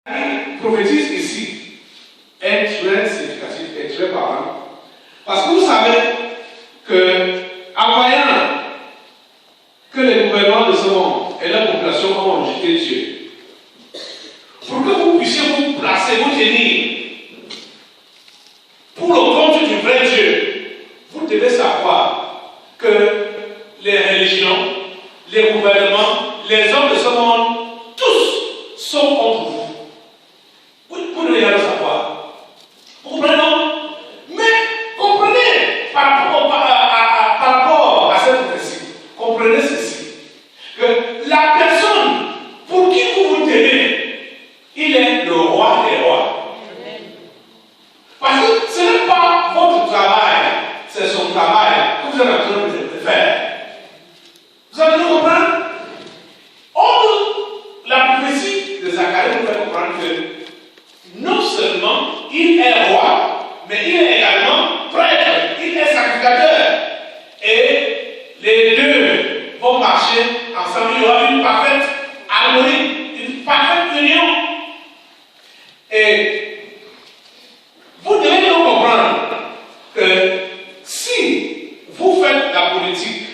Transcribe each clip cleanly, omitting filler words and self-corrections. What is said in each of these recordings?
Il prophétise ici est très significatif et très parlant. Parce que vous savez que, en voyant que les gouvernements de ce monde et leur population ont rejeté Dieu, pour que vous puissiez vous placer, vous tenir pour le compte du vrai Dieu, vous devez savoir que les religions, les gouvernements, les hommes de ce monde, tous sont contre vous. Vous devez le savoir. Vous comprenez, non? Mais comprenez par rapport à cette prophétie, comprenez ceci, que la personne pour qui vous vous tenez, il est le roi des rois. Parce que ce n'est pas votre travail, c'est son travail que vous êtes en train de faire. Vous allez nous comprendre? La prophétie de Zacharie nous fait comprendre que non seulement il est roi, mais il est également prêtre, il est sacrificateur. Et les deux vont marcher ensemble. Il y aura une parfaite harmonie, une parfaite union. Et vous devez nous comprendre que si vous faites la politique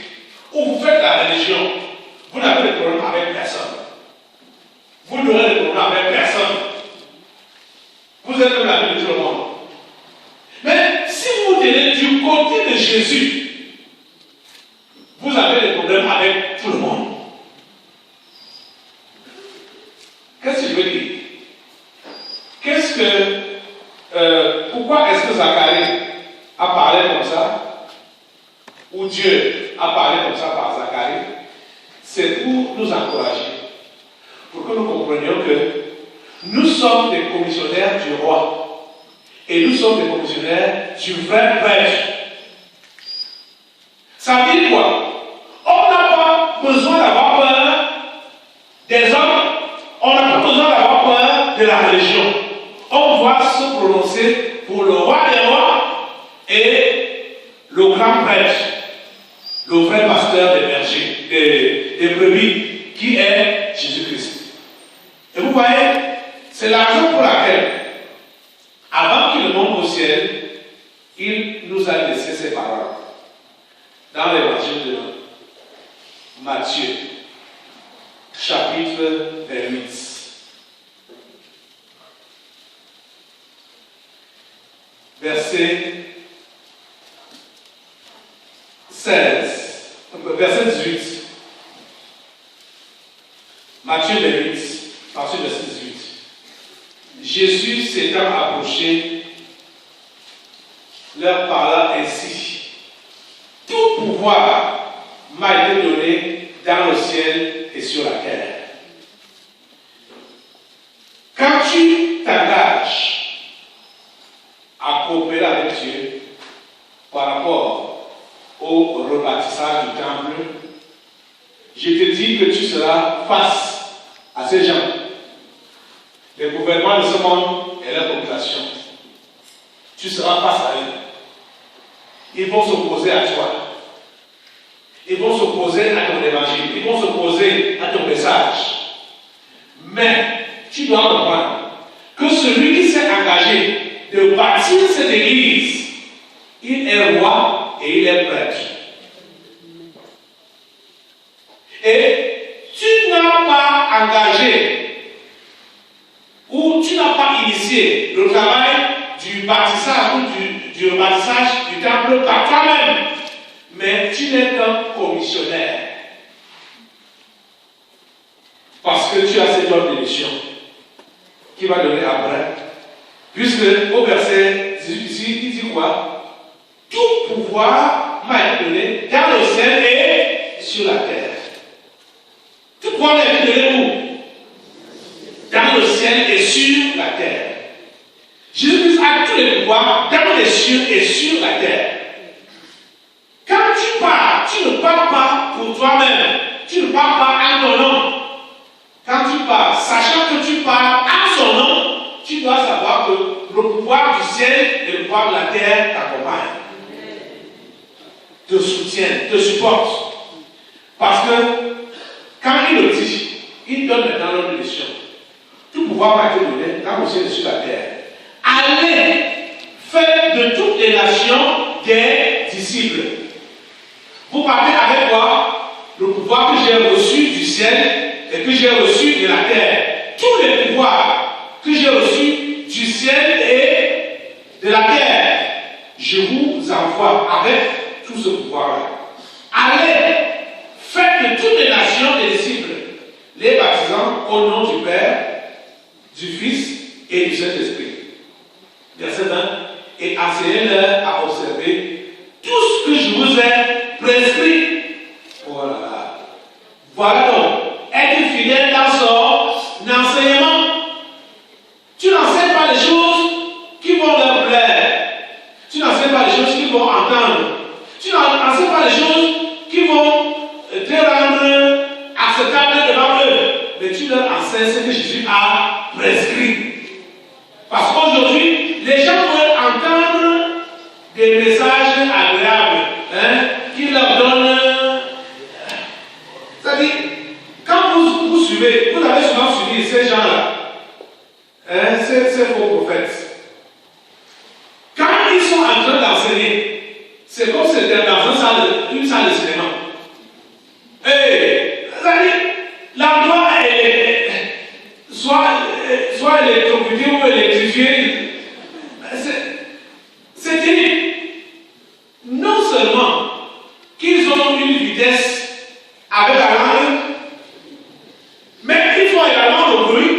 ou vous faites la religion, vous n'avez de problème avec personne. Vous n'aurez de problème avec personne. Vous êtes comme la vie de tout le monde. Mais si vous tenez du côté de Jésus, vous avez des problèmes avec tout le monde. Qu'est-ce que je veux dire? Pourquoi est-ce que Zacharie a parlé comme ça? Ou Dieu a parlé comme ça par Zacharie? C'est pour nous encourager, pour que nous comprenions que nous sommes des commissionnaires du roi et nous sommes des commissionnaires du vrai prêtre. Ça veut dire quoi? On n'a pas besoin d'avoir peur des hommes, on n'a pas besoin d'avoir peur de la religion. On doit se prononcer pour le roi des rois et le grand prêtre, le vrai pasteur des bergers, des brebis, qui est Jésus-Christ. Et vous voyez, c'est la raison pour laquelle, avant qu'il monte au ciel, il nous a laissé ses paroles. Dans l'évangile de Matthieu, chapitre 28. Verset 16, verset 18. Matthieu 28, partir du verset 18. Jésus s'étant approché, leur parla ainsi: tout pouvoir m'a été donné dans le ciel et sur la terre. Quand tu t'engages à coopérer avec Dieu par rapport au rebâtissage du temple, je te dis que tu seras face à ces gens, les gouvernements de ce monde et leur population. Tu seras face à eux. Ils vont s'opposer à toi. Ils vont s'opposer à ton évangile. Ils vont s'opposer à ton message. Mais tu dois comprendre que celui qui s'est engagé de bâtir cette église, il est roi et il est prêtre. Et tu n'as pas engagé ou tu n'as pas initié le travail du bâtissage ou du rebâtissage du temple par toi-même, mais tu n'es qu'un commissionnaire. Parce que tu as cette ordre de mission qui va donner après. Puisque au verset 18 ici, il dit quoi? Tout pouvoir m'a été donné dans le ciel et sur la terre. Tout pouvoir m'a été donné où? Dans le ciel et sur la terre. Jésus a tous les pouvoirs dans les cieux et sur la terre. Quand tu pars, tu ne pars pas pour toi-même. Tu ne pars pas en ton nom. Quand tu pars, sachant que tu pars en son nom, tu dois savoir que le pouvoir du ciel et le pouvoir de la terre t'accompagnent, te soutiennent, te supportent. Parce que quand il le dit, il donne maintenant l'ordre de mission. tout pouvoir m'a été donné dans le ciel et sur la terre. Allez, faites de toutes les nations des disciples. Vous partez avec quoi? Le pouvoir que j'ai reçu du ciel et que j'ai reçu de la terre. Tous les pouvoirs que j'ai reçus du ciel et de la terre, je vous envoie avec tout ce pouvoir-là. Allez, faites de toutes les nations des disciples, les baptisant au nom du Père, du Fils et du Saint-Esprit. Verset 1. Et enseignez-leur à observer tout ce que je vous ai prescrit. Voilà. Voilà donc, être fidèle dans son enseignement. Tu n'enseignes pas les choses qui vont leur plaire. Tu n'enseignes pas les choses qu'ils vont entendre. Tu n'enseignes pas les choses qui vont te rendre acceptable devant eux. Mais tu leur enseignes ce que Jésus a prescrit. Parce qu'aujourd'hui, les gens veulent entendre des messages agréables, qui leur donnent. C'est-à-dire, quand vous suivez, vous avez souvent suivi ces gens-là, ces faux prophètes. Quand ils sont en train d'enseigner, c'est comme si c'était dans une salle de cinéma. C'est-à-dire, l'endroit est soit électrocuté ou électrifié. C'est terrible. Non seulement qu'ils ont une vitesse avec la langue, mais ils font également le bruit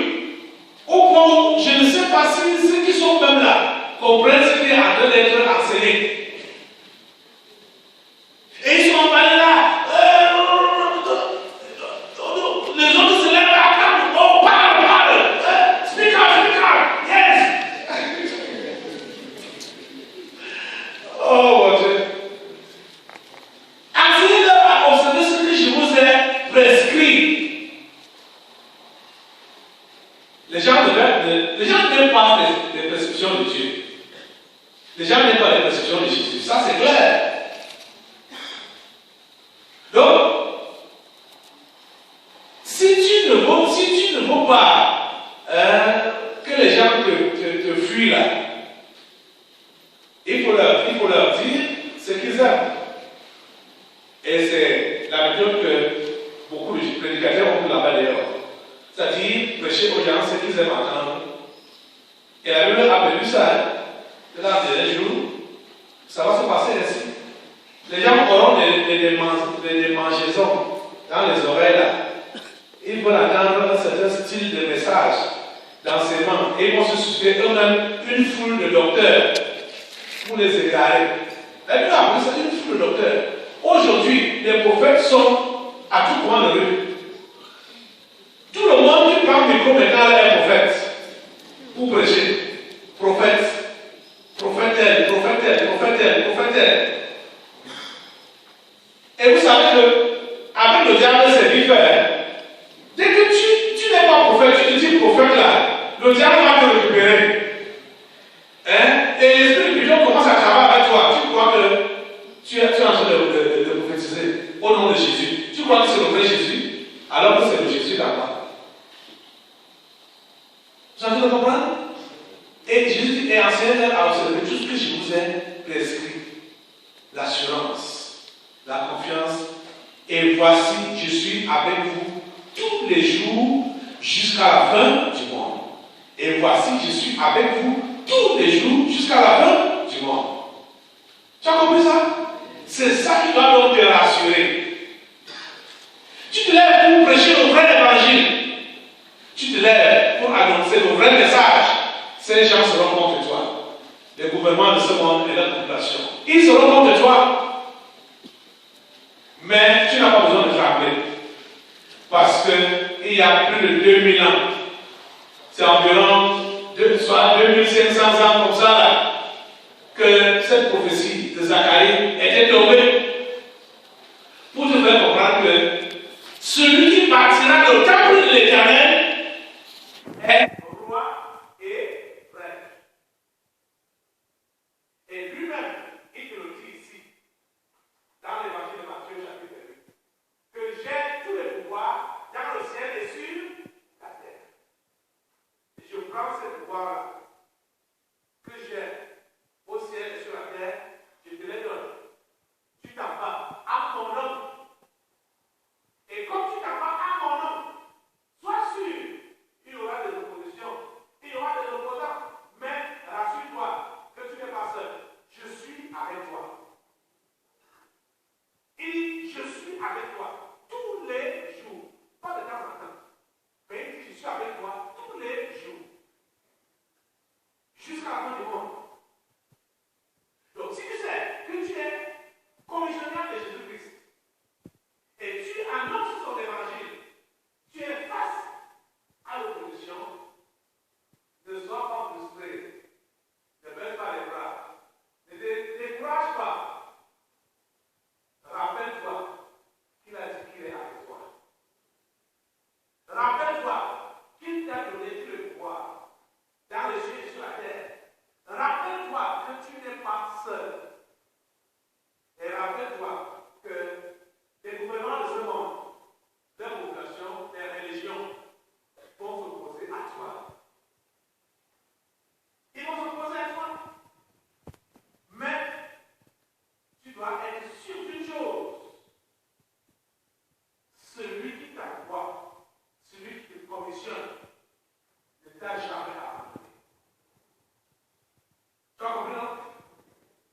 au point où je ne sais pas si ceux qui sont même là comprennent ce qui est en train d'être enseigné. Et ils sont emballés là. Les autres se lèvent là. Oh, parle. Speak out. Yes. Oh, mon Dieu. Enseignez-leur à observer ce que je vous ai prescrit. Les gens n'aiment pas les prescriptions de Dieu. Les gens n'aiment pas les prescriptions de Jésus. Ça, c'est clair. Donc, si tu ne veux pas que les gens te fuient là, il faut leur dire ce qu'ils aiment. Et c'est la méthode que beaucoup de prédicateurs ont pris là-bas d'ailleurs. C'est-à-dire prêcher aux gens ce qu'ils aiment entendre. Et la Bible a prévu ça. Dans les derniers jours, ça va se passer ainsi. Les gens auront des démangeaisons dans les oreilles là. Ils vont entendre un certain style de message, d'enseignement, et ils vont se susciter eux-mêmes une foule de docteurs pour les égarer. La Bible a appelé ça une foule de docteurs. Aujourd'hui, les prophètes sont à tout point de rue. Tout le monde qui prend le micro maintenant est prophète pour prêcher. Prophète. Prophételle. Et vous savez que avec le diable, c'est différent. Dès que tu n'es pas prophète, tu te dis prophète là, le diable va te récupérer. Et l'esprit du pigeon commence à travailler avec toi. Tu crois que tu es en train de prophétiser au nom de Jésus. Tu crois que c'est le vrai Jésus, alors que c'est le Jésus là-bas. Vous êtes en train de comprendre? Et Jésus dit, et enseignez-leur à observer tout ce que je vous ai prescrit. L'assurance, la confiance. Et voici, je suis avec vous tous les jours jusqu'à la fin du monde. Et voici, je suis avec vous tous les jours jusqu'à la fin du monde. Tu as compris ça? C'est ça qui doit donc te rassurer. Tu te lèves pour prêcher le vrai évangile. Tu te lèves pour annoncer le vrai message. Ces gens seront contre toi. Les gouvernements de ce monde et leur population. Ils seront contre toi. Mais tu n'as pas besoin de trembler. Parce qu'il y a plus de 2000 ans. C'est environ 2500 ans comme ça là, que cette prophétie de Zacharie était tombée. Pour te faire comprendre que celui qui partira au temple de l'Éternel est roi et reine. Et lui-même, il te le dit ici, dans l'évangile de Matthieu chapitre 8, que j'ai tous les pouvoirs dans le ciel et sur la terre. Quand ces pouvoirs